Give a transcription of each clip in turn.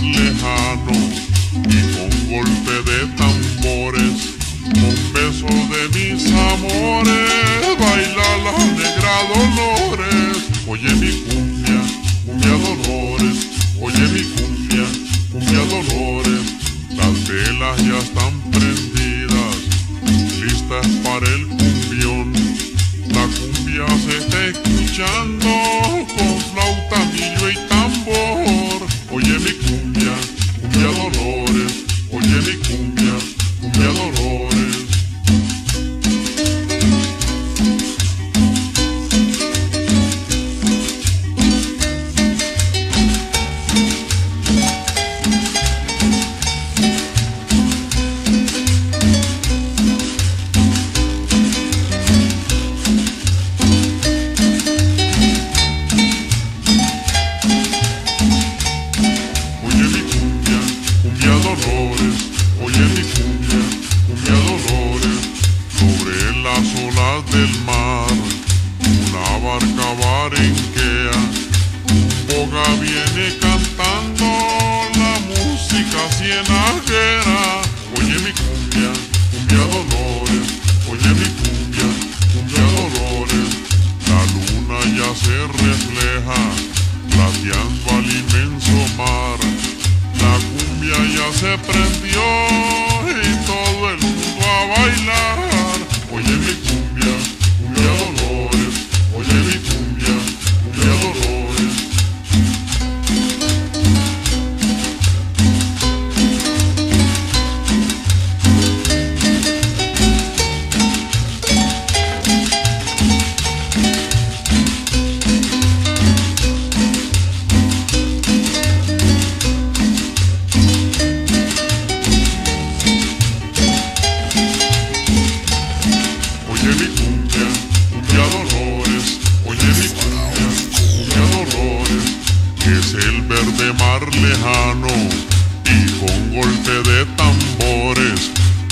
Lejano y con golpe de tambores, con besos de mis amores, baila la negra Dolores. Oye mi cumbia, cumbia Dolores, oye mi cumbia, cumbia Dolores. Las velas ya están prendidas, listas para el cumbión. La cumbia se está escuchando con flauta, millo y tambor. Oye mi cumbia, cumbia Dolores, oye mi cumbia, cumbia Dolores. Oye mi cumbia, cumbia Dolores, sobre las olas del mar, una barca barenquea, un boga viene cantando la música cienajera. Oye mi cumbia, cumbia Dolores, oye mi cumbia, cumbia Dolores, la luna ya se refleja, plateando al inmenso mar. La cumbia ya se prendió y todo el mundo a bailar. Oye mi cumbia, cumbia Dolores, oye mi cumbia, cumbia Dolores. Oye mi cumbia, cumbia Dolores, oye mi cumbia, cumbia Dolores, es el verde mar lejano y con golpe de tambores,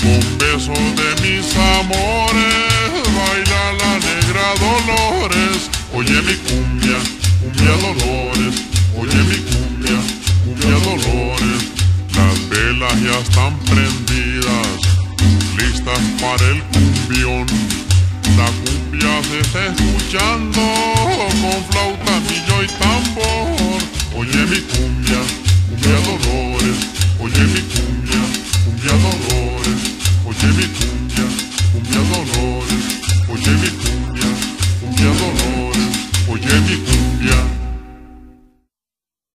con besos de mis amores, baila la negra Dolores. Oye mi cumbia, cumbia Dolores, oye mi cumbia, cumbia Dolores, las velas ya están prendidas, listas para el cumbión. La cumbia se está escuchando con flauta, millo y tambor. Oye mi cumbia, cumbia Dolores, oye mi cumbia, cumbia Dolores, oye mi cumbia, cumbia Dolores, oye mi cumbia.